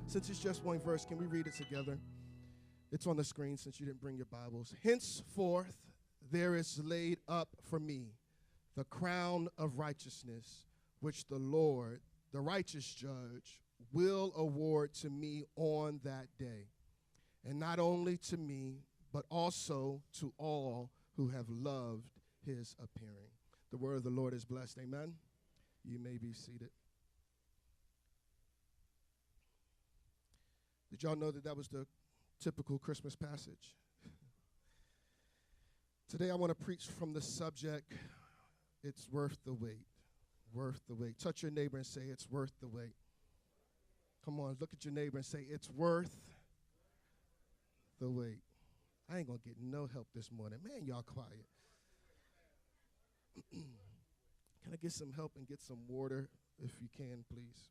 Since it's just one verse, can we read it together? It's on the screen since you didn't bring your Bibles. Henceforth, there is laid up for me the crown of righteousness, which the Lord, the righteous judge, will award to me on that day. And not only to me, but also to all who have loved his appearing. The word of the Lord is blessed. Amen. You may be seated. Did y'all know that was the typical Christmas passage? Today I want to preach from the subject, it's worth the wait. Worth the wait. Touch your neighbor and say, it's worth the wait. Come on, look at your neighbor and say, it's worth the wait. I ain't going to get no help this morning. Man, y'all quiet. Can I get some help and get some water, if you can, please?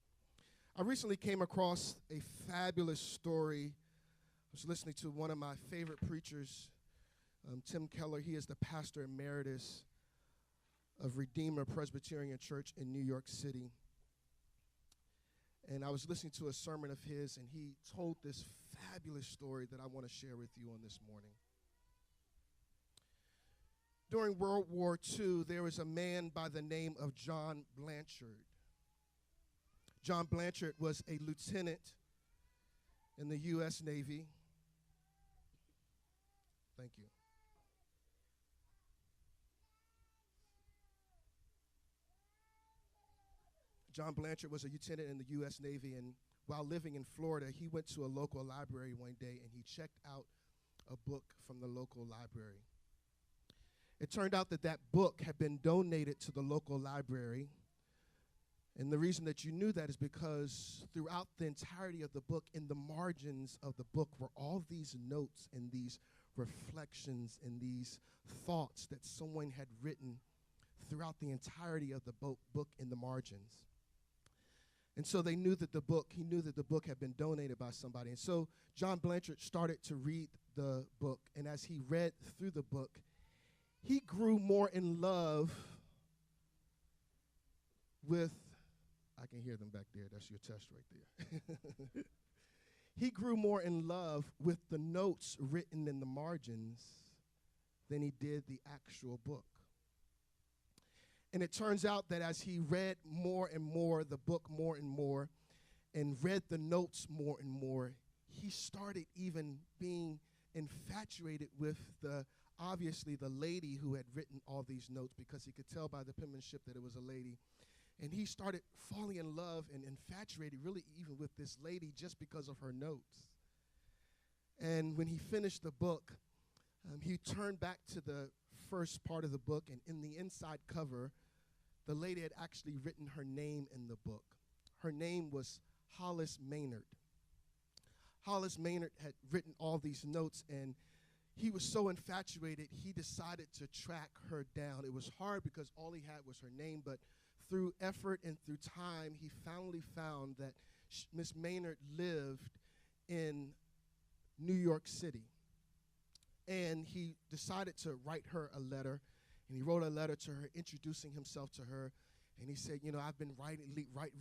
I recently came across a fabulous story. I was listening to one of my favorite preachers, Tim Keller. He is the pastor emeritus of Redeemer Presbyterian Church in New York City. And I was listening to a sermon of his, and he told this fabulous story that I want to share with you on this morning. During World War II, there was a man by the name of John Blanchard. John Blanchard was a lieutenant in the U.S. Navy. Thank you. John Blanchard was a lieutenant in the U.S. Navy, and while living in Florida, he went to a local library one day, and he checked out a book from the local library. It turned out that book had been donated to the local library, and the reason that you knew that is because throughout the entirety of the book, in the margins of the book, were all these notes and these reflections and these thoughts that someone had written throughout the entirety of the book in the margins. And so he knew that the book had been donated by somebody. And so John Blanchard started to read the book, and as he read through the book, he grew more in love with, I can hear them back there, that's your test right there. He grew more in love with the notes written in the margins than he did the actual book. And it turns out that as he read more and more, the book more and more, and read the notes more and more, he started even being infatuated with obviously the lady who had written all these notes, because he could tell by the penmanship that it was a lady. And he started falling in love and infatuated really even with this lady just because of her notes. And when he finished the book, he turned back to the first part of the book, and in the inside cover, the lady had actually written her name in the book. Her name was Hollis Maynard. Hollis Maynard had written all these notes, and he was so infatuated, he decided to track her down. It was hard because all he had was her name, but through effort and through time, he finally found that Miss Maynard lived in New York City. And he decided to write her a letter, and he wrote a letter to her introducing himself to her. And he said, I've been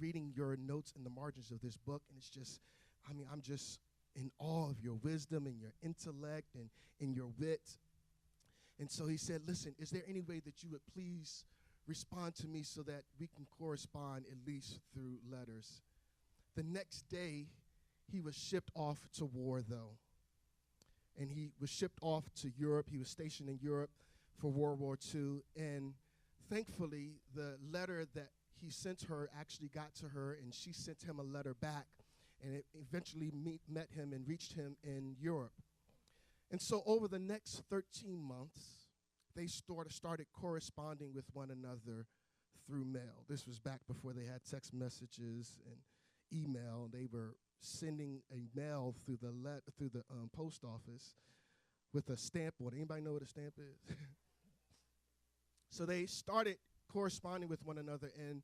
reading your notes in the margins of this book, and it's just, I'm just in awe of your wisdom and your intellect and in your wit. And so he said, listen, is there any way that you would please respond to me so that we can correspond at least through letters? The next day, he was shipped off to war, though. And he was shipped off to Europe. He was stationed in Europe for World War II. And thankfully, the letter that he sent her actually got to her, and she sent him a letter back. And it eventually met him and reached him in Europe. And so over the next 13 months, they started corresponding with one another through mail. This was back before they had text messages and email. They were sending a mail through the post office with a stamp on it. Anybody know what a stamp is? So they started corresponding with one another, and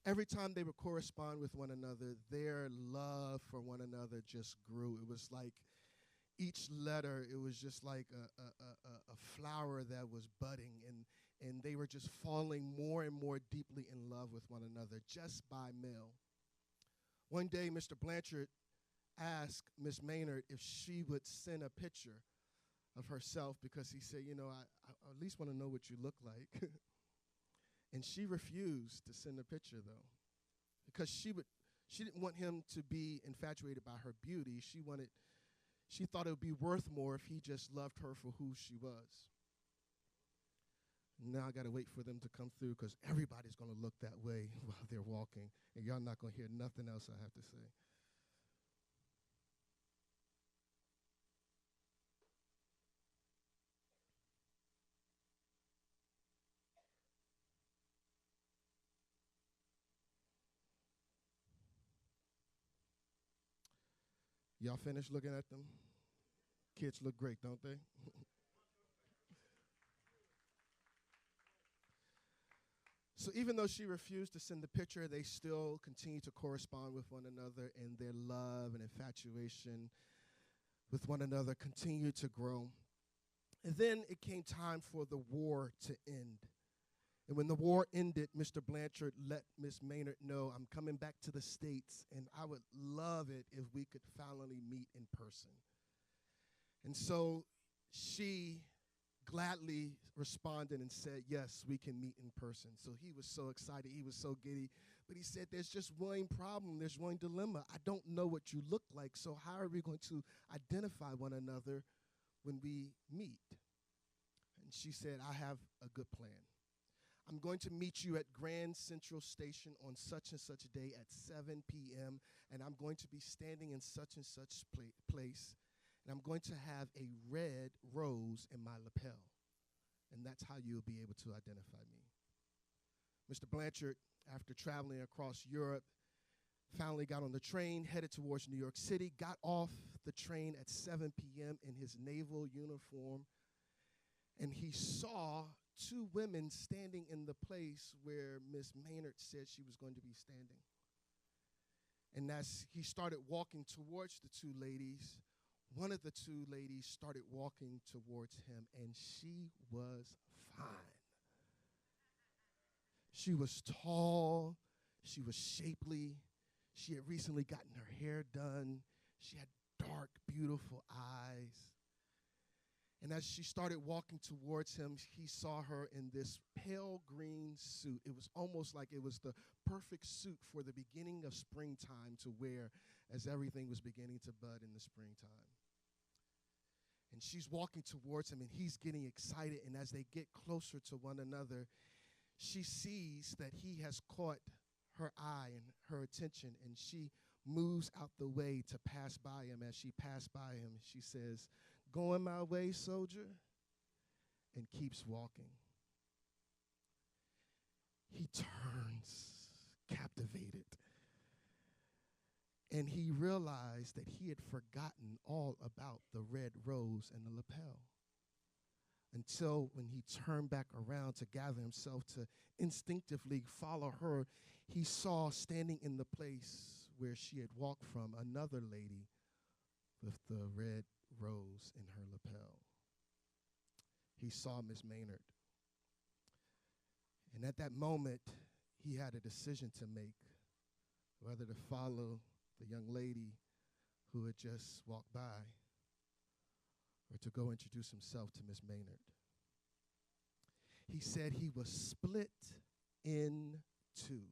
every time they would correspond with one another, their love for one another just grew. It was like each letter, it was just like a flower that was budding, and they were just falling more and more deeply in love with one another just by mail. One day, Mr. Blanchard asked Miss Maynard if she would send a picture of herself because he said, I at least want to know what you look like. And she refused to send a picture, though, because she didn't want him to be infatuated by her beauty. She thought it would be worth more if he just loved her for who she was. Now I got to wait for them to come through because everybody's going to look that way while they're walking, and y'all not going to hear nothing else I have to say. Y'all finished looking at them? Kids look great, don't they? So even though she refused to send the picture, they still continue to correspond with one another, and their love and infatuation with one another continued to grow. And then it came time for the war to end. And when the war ended, Mr. Blanchard let Miss Maynard know, I'm coming back to the States, and I would love it if we could finally meet in person. And so she gladly responded and said, yes, we can meet in person. So he was so excited. He was so giddy. But he said, there's just one problem. There's one dilemma. I don't know what you look like, so how are we going to identify one another when we meet? And she said, I have a good plan. I'm going to meet you at Grand Central Station on such and such a day at 7 p.m., and I'm going to be standing in such and such place, and I'm going to have a red rose in my lapel, and that's how you'll be able to identify me. Mr. Blanchard, after traveling across Europe, finally got on the train, headed towards New York City, got off the train at 7 p.m. in his naval uniform, and he saw two women standing in the place where Miss Maynard said she was going to be standing. And as he started walking towards the two ladies, one of the two ladies started walking towards him, and she was fine. She was tall. She was shapely. She had recently gotten her hair done. She had dark, beautiful eyes. And as she started walking towards him, he saw her in this pale green suit. It was almost like it was the perfect suit for the beginning of springtime to wear as everything was beginning to bud in the springtime. And she's walking towards him, and he's getting excited. And as they get closer to one another, she sees that he has caught her eye and her attention, and she moves out the way to pass by him. As she passed by him, she says, "Going my way, soldier," and keeps walking. He turns, captivated, and he realized that he had forgotten all about the red rose and the lapel, until when he turned back around to gather himself to instinctively follow her, he saw standing in the place where she had walked from another lady with the red rose in her lapel. He saw Miss Maynard. And at that moment, he had a decision to make, whether to follow the young lady who had just walked by or to go introduce himself to Miss Maynard. He said he was split in two.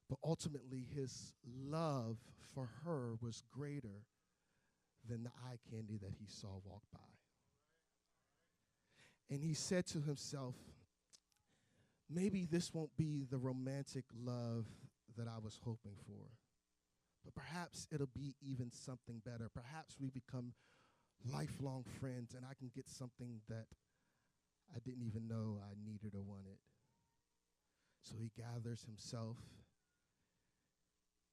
But ultimately, his love for her was greater than the eye candy that he saw walk by. And he said to himself, maybe this won't be the romantic love that I was hoping for, but perhaps it'll be even something better. Perhaps we become lifelong friends and I can get something that I didn't even know I needed or wanted. So he gathers himself,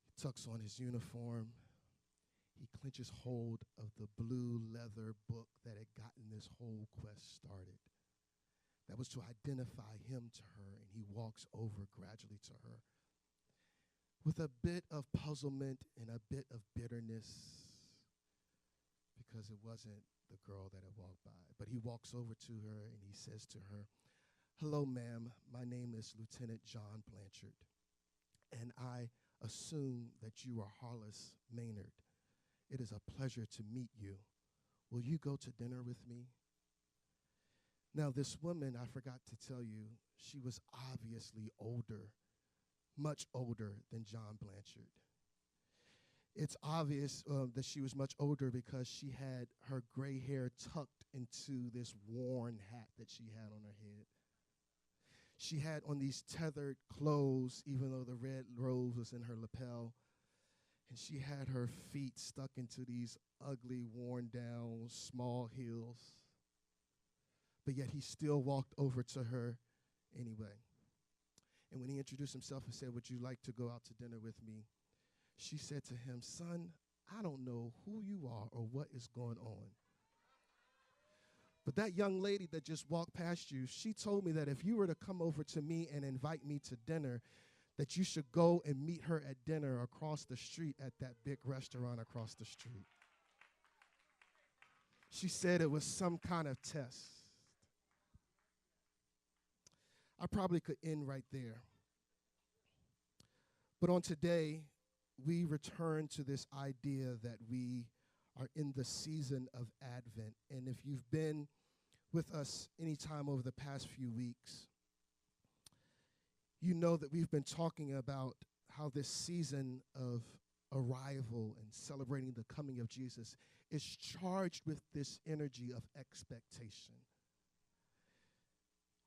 he tucks on his uniform, he clenches hold of the blue leather book that had gotten this whole quest started. That was to identify him to her, and he walks over gradually to her with a bit of puzzlement and a bit of bitterness, because it wasn't the girl that had walked by. But he walks over to her and he says to her, "Hello, ma'am. My name is Lieutenant John Blanchard, and I assume that you are Hollis Maynard. It is a pleasure to meet you. Will you go to dinner with me? Now, this woman, I forgot to tell you, she was obviously older, much older than John Blanchard. It's obvious that she was much older because she had her gray hair tucked into this worn hat that she had on her head. She had on these tethered clothes, even though the red rose was in her lapel. And she had her feet stuck into these ugly, worn down, small heels. But yet he still walked over to her anyway. And when he introduced himself and said, "Would you like to go out to dinner with me?" she said to him, "Son, I don't know who you are or what is going on. But that young lady that just walked past you, she told me that if you were to come over to me and invite me to dinner, that you should go and meet her at dinner across the street at that big restaurant across the street." She said it was some kind of test. I probably could end right there. But on today, we return to this idea that we are in the season of Advent. And if you've been with us any time over the past few weeks, you know that we've been talking about how this season of arrival and celebrating the coming of Jesus is charged with this energy of expectation.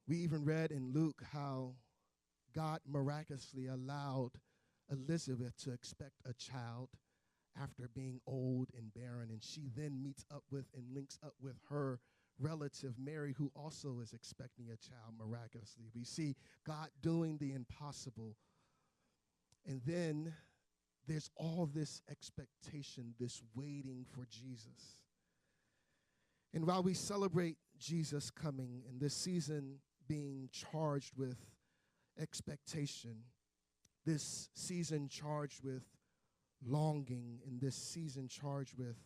We even read in Luke how God miraculously allowed Elizabeth to expect a child after being old and barren, and she then meets up with and links up with her relative Mary, who also is expecting a child miraculously. We see God doing the impossible. And then there's all this expectation, this waiting for Jesus. And while we celebrate Jesus coming and this season being charged with expectation, this season charged with longing, and this season charged with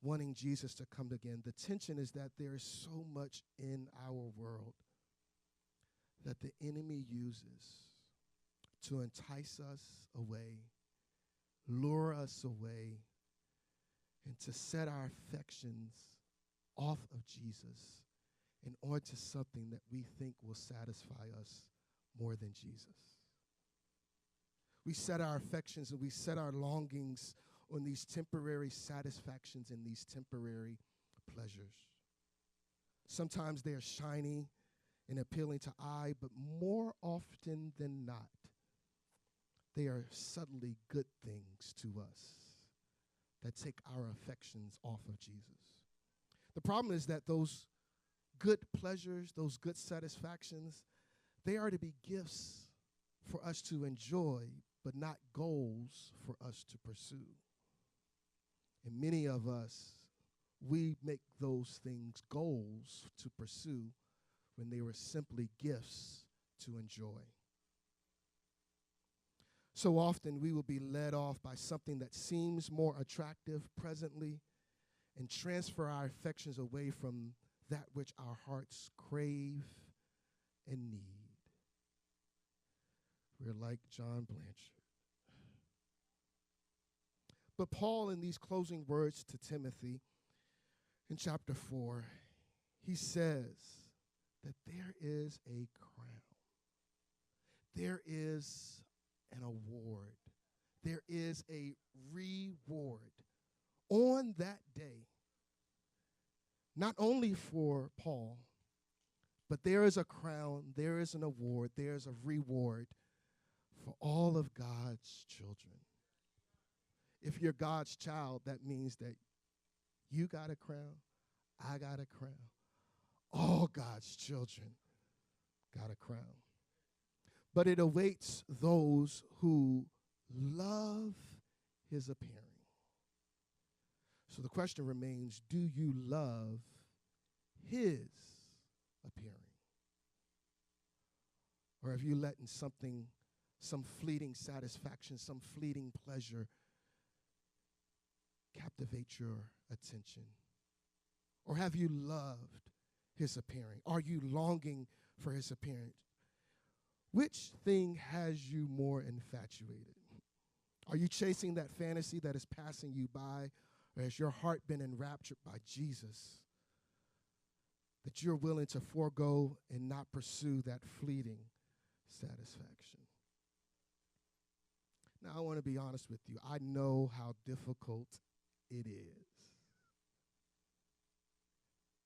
wanting Jesus to come again, the tension is that there is so much in our world that the enemy uses to entice us away, lure us away, and to set our affections off of Jesus and onto something that we think will satisfy us more than Jesus. We set our affections and we set our longings on these temporary satisfactions and these temporary pleasures. Sometimes they are shiny and appealing to eye, but more often than not, they are subtly good things to us that take our affections off of Jesus. The problem is that those good pleasures, those good satisfactions, they are to be gifts for us to enjoy, but not goals for us to pursue. And many of us, we make those things goals to pursue when they were simply gifts to enjoy. So often we will be led off by something that seems more attractive presently and transfer our affections away from that which our hearts crave and need. We're like John Blanchard. But Paul, in these closing words to Timothy in chapter 4, he says that there is a crown. There is an award. There is a reward on that day, not only for Paul, but there is a crown, there is an award, there is a reward for all of God's children. If you're God's child, that means that you got a crown, I got a crown. All God's children got a crown. But it awaits those who love his appearing. So the question remains, do you love his appearing? Or have you let in something, some fleeting satisfaction, some fleeting pleasure captivate your attention? Or have you loved his appearing? Are you longing for his appearance? Which thing has you more infatuated? Are you chasing that fantasy that is passing you by? Or has your heart been enraptured by Jesus that you're willing to forego and not pursue that fleeting satisfaction? Now, I want to be honest with you. I know how difficult it is,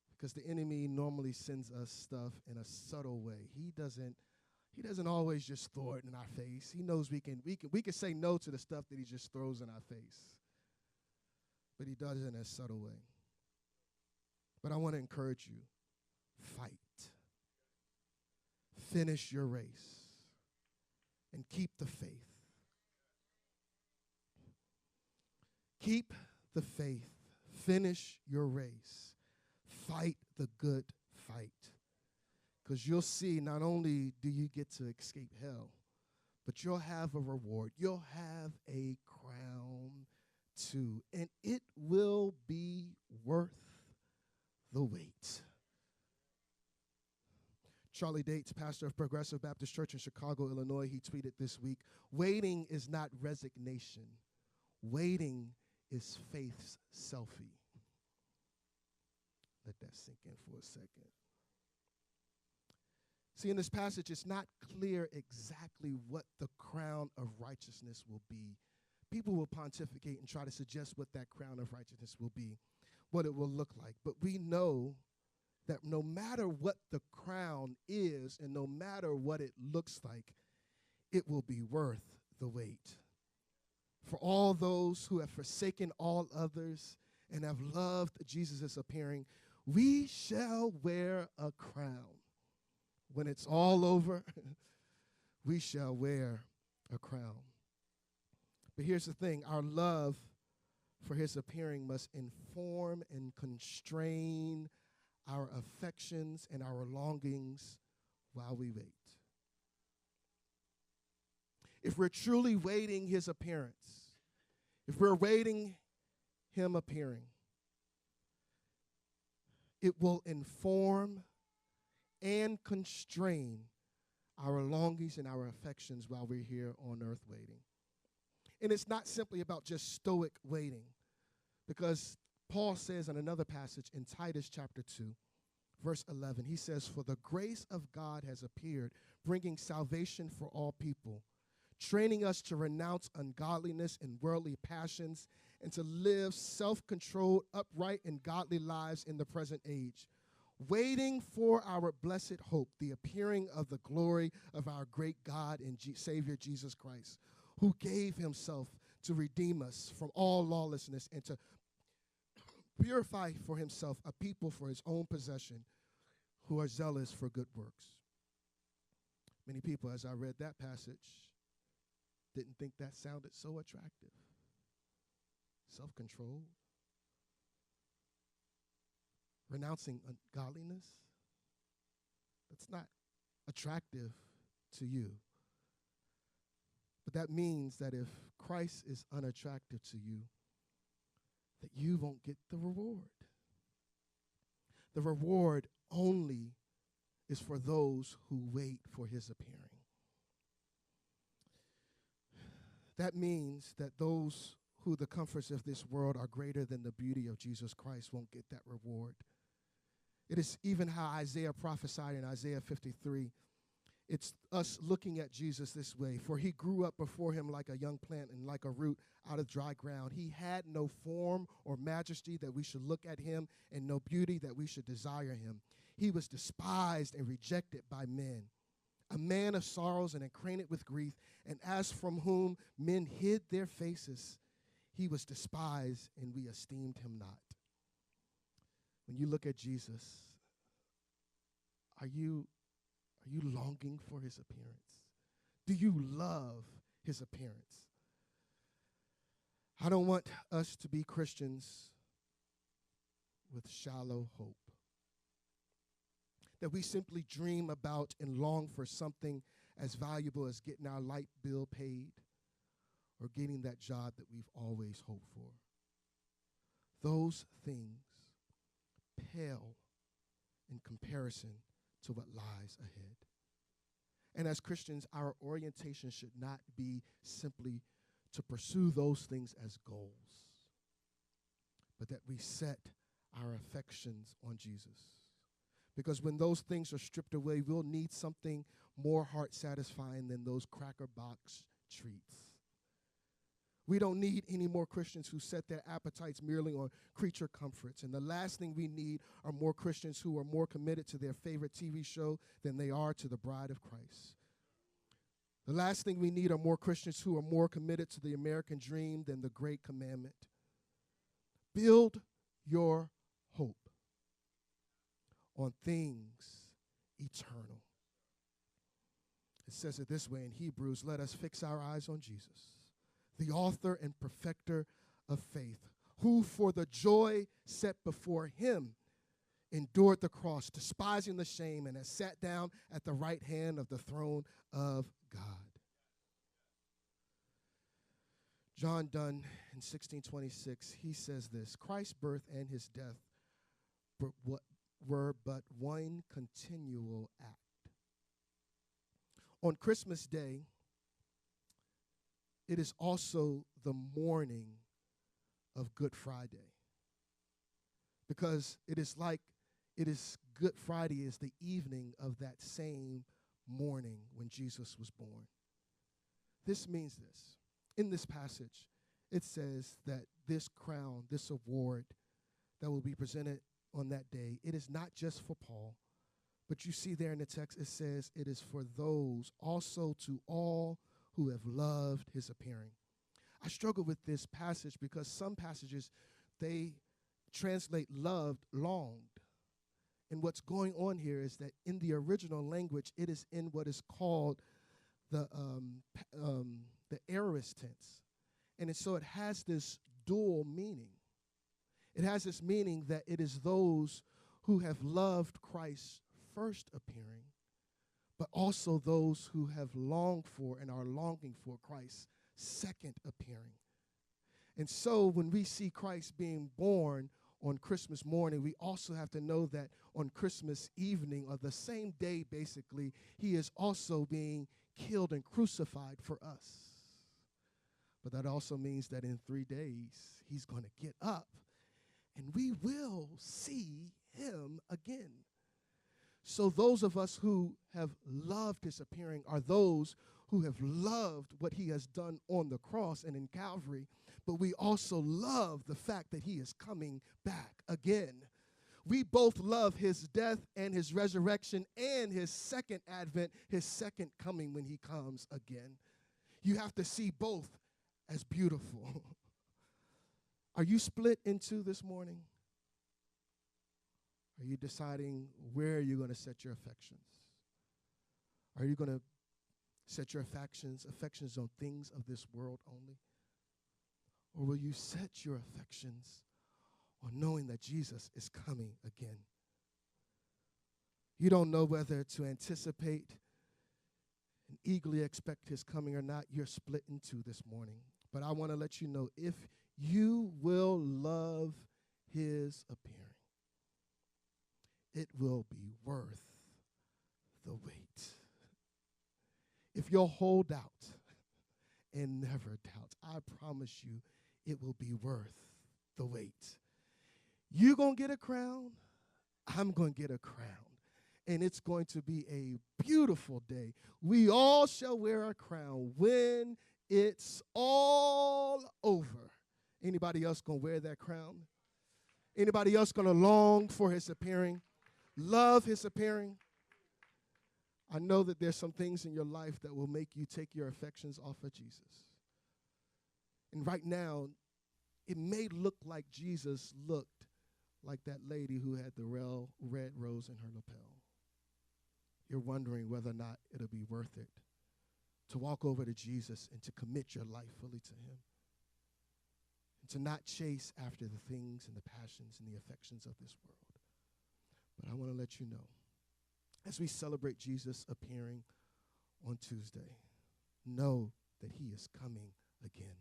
because the enemy normally sends us stuff in a subtle way. He doesn't always just throw it in our face. He knows we can say no to the stuff that he just throws in our face. But he does it in a subtle way. But I want to encourage you, fight. Finish your race and keep the faith. Keep the faith. Finish your race. Fight the good fight. Because you'll see, not only do you get to escape hell, but you'll have a reward. You'll have a crown too. And it will be worth the wait. Charlie Dates, pastor of Progressive Baptist Church in Chicago, Illinois, he tweeted this week, "Waiting is not resignation. Waiting is faith's selfie." Let that sink in for a second. See, in this passage, it's not clear exactly what the crown of righteousness will be. People will pontificate and try to suggest what that crown of righteousness will be, what it will look like. But we know that no matter what the crown is and no matter what it looks like, it will be worth the wait. For all those who have forsaken all others and have loved Jesus' appearing, we shall wear a crown. When it's all over, we shall wear a crown. But here's the thing, our love for his appearing must inform and constrain our affections and our longings while we wait. If we're truly waiting his appearance, if we're waiting him appearing, it will inform and constrain our longings and our affections while we're here on earth waiting. And it's not simply about just stoic waiting, because Paul says in another passage in Titus chapter 2, verse 11, he says, "For the grace of God has appeared, bringing salvation for all people, training us to renounce ungodliness and worldly passions and to live self-controlled, upright, and godly lives in the present age, waiting for our blessed hope, the appearing of the glory of our great God and Savior Jesus Christ, who gave himself to redeem us from all lawlessness and to purify for himself a people for his own possession who are zealous for good works." Many people, as I read that passage, didn't think that sounded so attractive. Self-control, renouncing ungodliness, that's not attractive to you. But that means that if Christ is unattractive to you, that you won't get the reward. The reward only is for those who wait for his appearing. That means that those who the comforts of this world are greater than the beauty of Jesus Christ won't get that reward. It is even how Isaiah prophesied in Isaiah 53. It's us looking at Jesus this way. "For he grew up before him like a young plant and like a root out of dry ground. He had no form or majesty that we should look at him, and no beauty that we should desire him. He was despised and rejected by men, a man of sorrows and acquainted with grief, and as from whom men hid their faces, he was despised, and we esteemed him not." When you look at Jesus, are you longing for his appearance? Do you love his appearance? I don't want us to be Christians with shallow hope, that we simply dream about and long for something as valuable as getting our light bill paid or getting that job that we've always hoped for. Those things pale in comparison to what lies ahead. And as Christians, our orientation should not be simply to pursue those things as goals, but that we set our affections on Jesus. Because when those things are stripped away, we'll need something more heart satisfying than those cracker box treats. We don't need any more Christians who set their appetites merely on creature comforts. And the last thing we need are more Christians who are more committed to their favorite TV show than they are to the bride of Christ. The last thing we need are more Christians who are more committed to the American dream than the great commandment. Build your hope on things eternal. It says it this way in Hebrews, let us fix our eyes on Jesus, the author and perfecter of faith, who for the joy set before him endured the cross, despising the shame, and has sat down at the right hand of the throne of God. John Donne in 1626, he says this, Christ's birth and his death were but one continual act. On Christmas Day, it is also the morning of Good Friday, because it is Good Friday is the evening of that same morning when Jesus was born. This means this. In this passage, it says that this crown, this award that will be presented on that day, it is not just for Paul, but you see there in the text, it says it is for those also to all who have loved his appearing. I struggle with this passage because some passages, they translate loved, longed. And what's going on here is that in the original language, it is in what is called the aorist tense. And so it has this dual meaning. It has this meaning that it is those who have loved Christ's first appearing, but also those who have longed for and are longing for Christ's second appearing. And so when we see Christ being born on Christmas morning, we also have to know that on Christmas evening, or the same day basically, he is also being killed and crucified for us. But that also means that in 3 days, he's going to get up and we will see him again. So those of us who have loved his appearing are those who have loved what he has done on the cross and in Calvary, but we also love the fact that he is coming back again. We both love his death and his resurrection and his second advent, his second coming when he comes again. You have to see both as beautiful. Are you split in two this morning? Are you deciding where you're going to set your affections? Are you going to set your affections on things of this world only? Or will you set your affections on knowing that Jesus is coming again? You don't know whether to anticipate and eagerly expect his coming or not. You're split in two this morning. But I want to let you know, if you will love his appearing, it will be worth the wait. If you'll hold out and never doubt, I promise you it will be worth the wait. You're going to get a crown. I'm going to get a crown. And it's going to be a beautiful day. We all shall wear a crown when it's all over. Anybody else going to wear that crown? Anybody else going to long for his appearing? Love his appearing? I know that there's some things in your life that will make you take your affections off of Jesus. And right now, it may look like Jesus looked like that lady who had the red rose in her lapel. You're wondering whether or not it'll be worth it to walk over to Jesus and to commit your life fully to him, and to not chase after the things and the passions and the affections of this world. But I want to let you know, as we celebrate Jesus appearing on Tuesday, know that he is coming again.